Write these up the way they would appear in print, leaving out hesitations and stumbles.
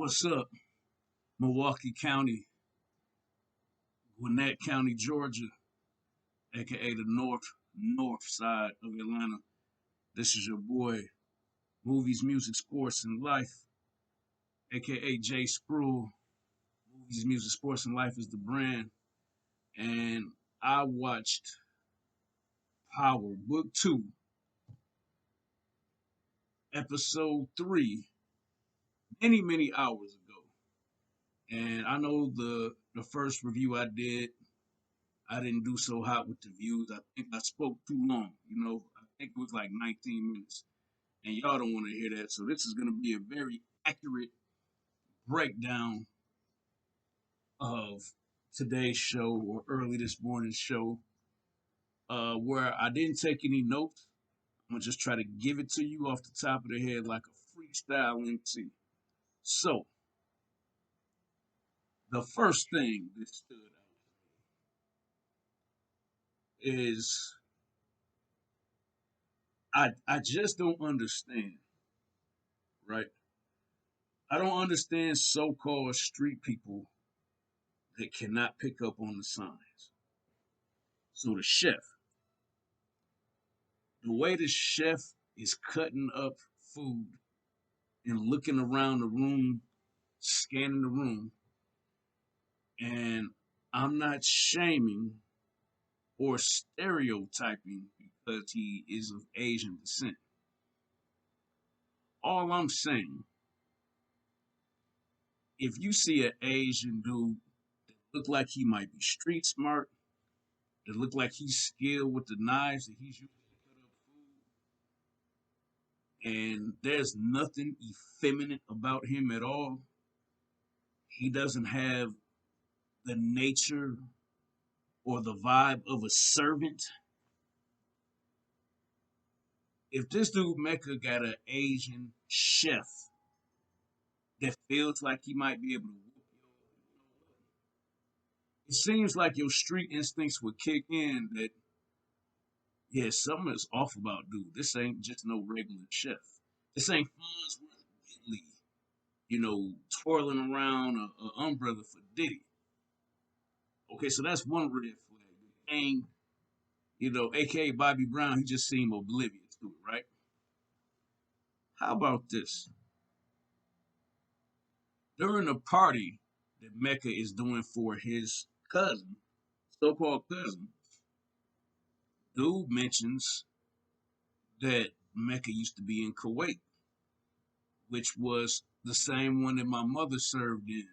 What's up, Milwaukee County, Gwinnett County, Georgia, aka the north side of Atlanta? This is your boy, Movies, Music, Sports, and Life, aka Jay Spruill. Movies, Music, Sports, and Life is the brand, and I watched Power Book 2, Episode 3, many hours ago. And I know the first review I didn't do so hot with the views. I think I spoke too long. I think it was like 19 minutes. And y'all don't want to hear that. So this is going to be a very accurate breakdown of today's show or early this morning's show, where I didn't take any notes. I'm going to just try to give it to you off the top of the head like a freestyle MC. So, the first thing that stood out is I just don't understand, right? I don't understand so called street people that cannot pick up on the signs. So, the way the chef is cutting up food and looking around the room, scanning the room, and I'm not shaming or stereotyping because he is of Asian descent. All I'm saying, if you see an Asian dude that look like he might be street smart, that look like he's skilled with the knives that he's using to cut up food, and there's nothing effeminate about him at all, he doesn't have the nature or the vibe of a servant. If this dude Mecca got an Asian chef that feels like he might be able to whoop it seems like your street instincts would kick in that, yeah, something is off about dude. This ain't just no regular chef. This ain't Fonzworth Whitley, twirling around a umbrella for Diddy. Okay, so that's one red flag. And, aka Bobby Brown, he just seemed oblivious to it, right? How about this? During a party that Mecca is doing for his cousin, so-called cousin, dude mentions that Mecca used to be in Kuwait, which was the same one that my mother served in.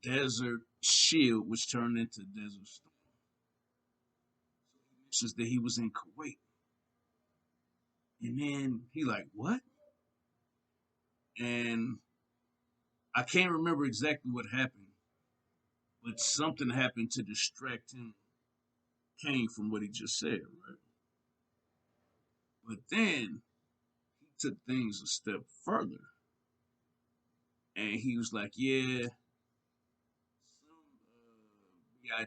Desert Shield, which turned into Desert Storm. So he mentions that he was in Kuwait. And then he like, what? And I can't remember exactly what happened, but something happened to distract him, came from what he just said, right? But then he took things a step further. And he was like, yeah,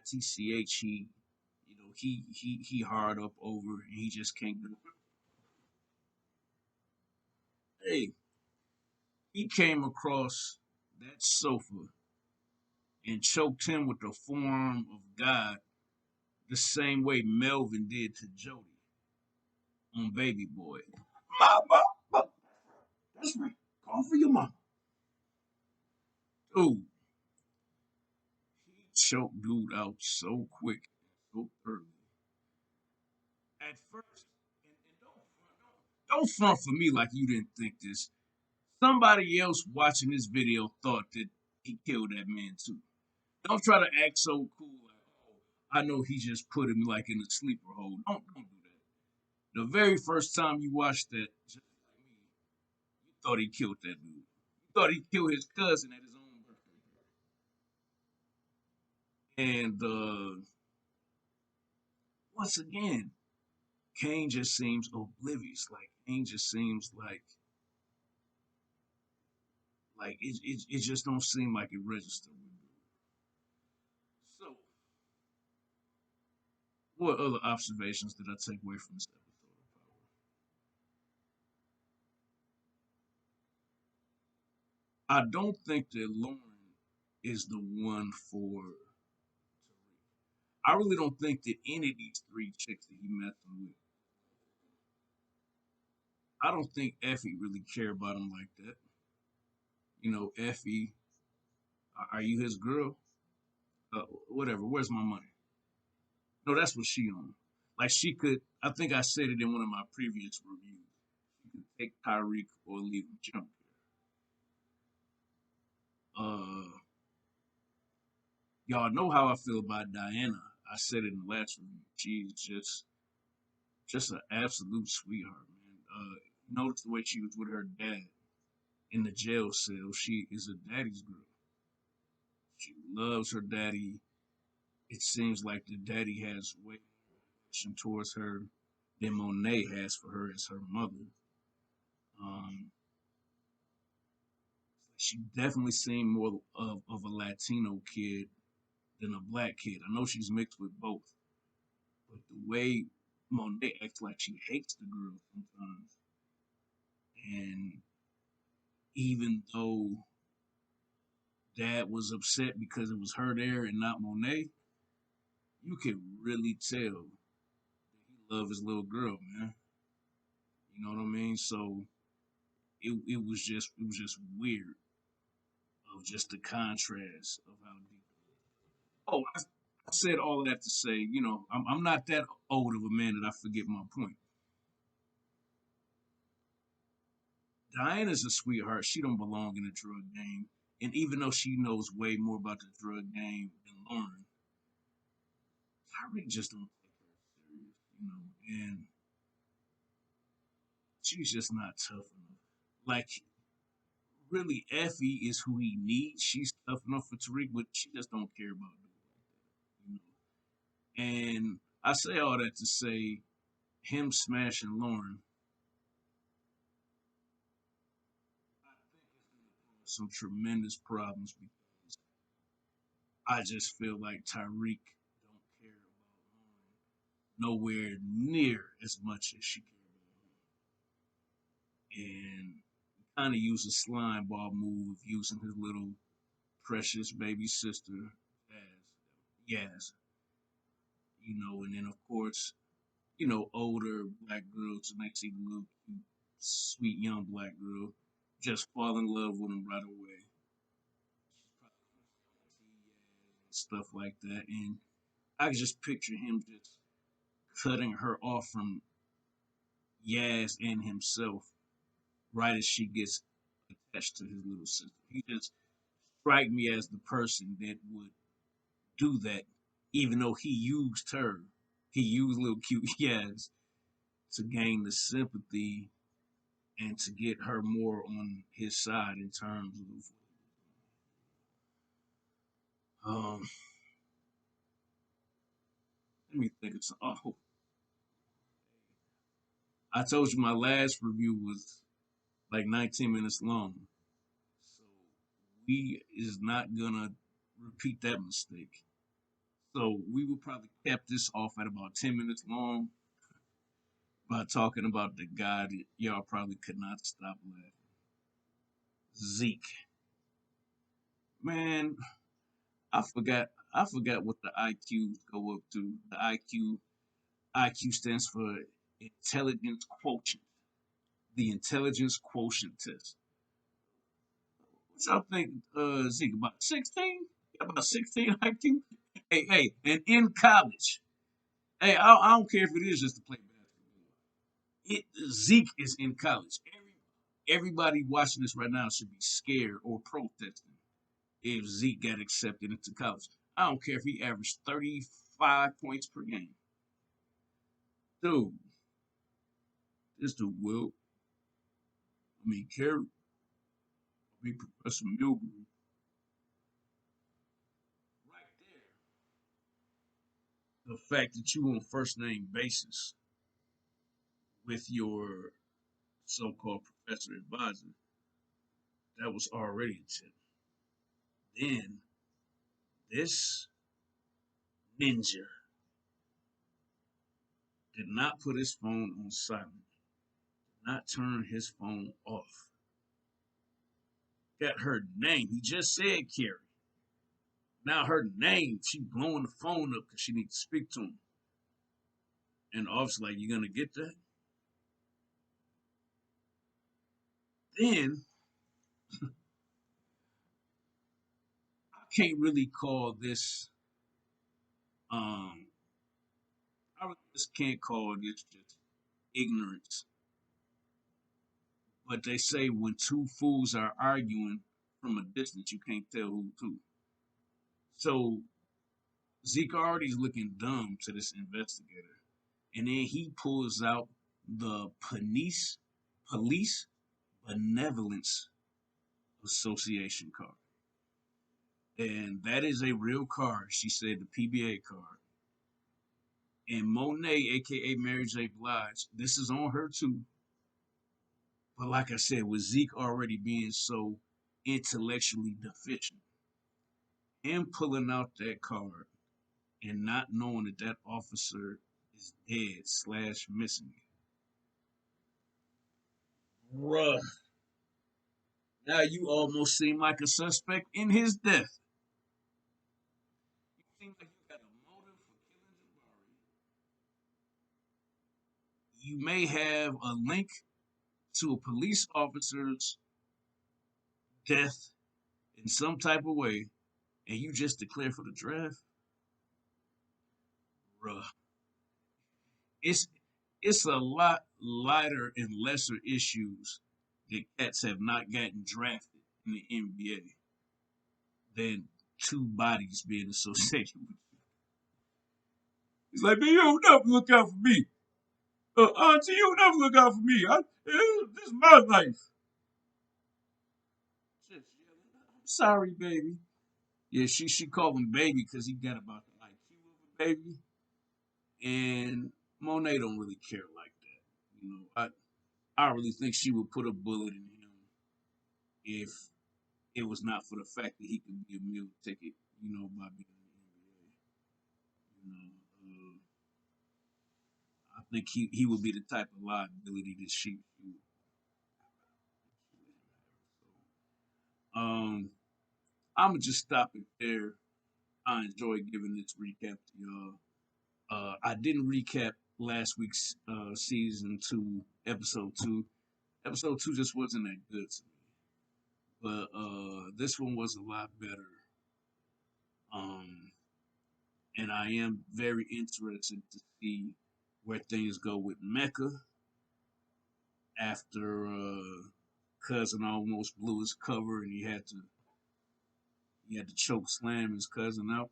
some bitch he hard up over and he just can't do it. Hey, he came across that sofa and choked him with the forearm of God the same way Melvin did to Jody on Baby Boy. Mama, that's right. Call for your mama. Dude, he choked dude out so quick, so early. At first, and don't front for me like you didn't think this. Somebody else watching this video thought that he killed that man too. Don't try to act so cool like, oh, I know he just put him like in a sleeper hold. Don't do that. The very first time you watched that, just like me, you thought he killed that dude. You thought he killed his cousin at his own birthday. And once again, Kane just seems oblivious. Like Kane just seems like it just don't seem like it registered with me. So, what other observations did I take away from this episode I don't think that Lauren is the one for Tariq. I really don't think that any of these three chicks that he messing with, I don't think Effie really care about him like that. You know, Effie, are you his girl? Whatever. Where's my money? No, that's what she on. Like she could. I think I said it in one of my previous reviews. She could take Tyreek or leave him. She don't care. Y'all know how I feel about Diana. I said it in the last review. She's just an absolute sweetheart, man. Notice the way she was with her dad in the jail cell. She is a daddy's girl. She loves her daddy. It seems like the daddy has way more affection towards her than Monet has for her as her mother. Um, she definitely seemed more of a Latino kid than a black kid. I know she's mixed with both, but the way Monet acts like she hates the girl sometimes, and even though Dad was upset because it was her there and not Monet, you could really tell that he loved his little girl, man. You know what I mean? So it was just weird of just the contrast of how deep. Oh, I said all that to say, I'm not that old of a man that I forget my point. Diana's a sweetheart. She don't belong in the drug game. And even though she knows way more about the drug game than Lauren, Tyreek just don't take her serious, and she's just not tough enough. Like, really, Effie is who he needs. She's tough enough for Tariq, but she just don't care about doing it, And I say all that to say, him smashing Lauren, I think it's going to cause some tremendous problems because I just feel like Tyreek don't care about Lauren nowhere near as much as she cares about him. And kind of use a slime ball move using his little precious baby sister as Yaz, and then of course, older black girl to make see the little cute, sweet young black girl just fall in love with him right away. Stuff like that. And I can just picture him just cutting her off from Yaz and himself right as she gets attached to his little sister. He just strike me as the person that would do that, even though he used her. He used little cute Yaz to gain the sympathy and to get her more on his side in terms of let me think of some. Oh, I told you my last review was like 19 minutes long. So we is not gonna repeat that mistake. So we will probably cap this off at about 10 minutes long by talking about the guy that y'all probably could not stop laughing. Zeke. Man, I forgot what the IQs go up to. The IQ stands for intelligence quotient. The intelligence quotient test. What y'all think, Zeke? About 16? About 16 IQ? Hey, and in college. Hey, I don't care if it is just to play basketball. Zeke is in college. Everybody watching this right now should be scared or protesting if Zeke got accepted into college. I don't care if he averaged 35 points per game. Dude, this dude will. Carrot. Professor Milgram. Right there. The fact that you on first name basis with your so-called professor advisor, that was already a tip. Then this ninja did not put his phone on silent, did not turn his phone off. got her name. He just said Carrie. Now her name, she blowing the phone up because she needs to speak to him. And the officer like, you gonna get that? Then I can't really call this um I really just can't call this just ignorance. But they say when two fools are arguing from a distance, you can't tell who's who. So Zeke already's looking dumb to this investigator. And then he pulls out the police benevolence association card. And that is a real card. She said the PBA card. And Monet, aka Mary J. Blige, this is on her too. But like I said, with Zeke already being so intellectually deficient, him pulling out that card and not knowing that that officer is dead slash missing. Bruh, now you almost seem like a suspect in his death. You seem like you got a motive for killing Jabari. You may have a link to a police officer's death in some type of way, and you just declare for the draft. Bruh, it's it's a lot lighter and lesser issues that cats have not gotten drafted in the NBA than two bodies being associated with you. He's like, man, you don't never look out for me. Auntie, you don't never look out for me. This is my life. I'm sorry, baby. Yeah, she called him baby because he got about the IQ of a baby. And Monet don't really care like that. I really think she would put a bullet in him if it was not for the fact that he could be a meal ticket, by being in the NBA. I think he would be the type of liability that she would. Um, I'm gonna just stop it there. I enjoyed giving this recap to y'all. I didn't recap last week's season 2, episode 2. Episode 2 just wasn't that good to me, but this one was a lot better. Um, and I am very interested to see where things go with Mecca after cousin almost blew his cover and he had to choke slam his cousin out.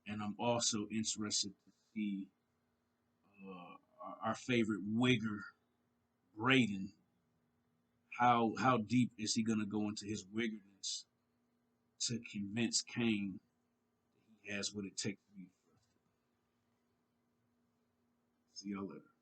And I'm also interested to see our favorite wigger Braden. How deep is he gonna go into his wiggerness to convince Kane that he has what it takes to be? See y'all later.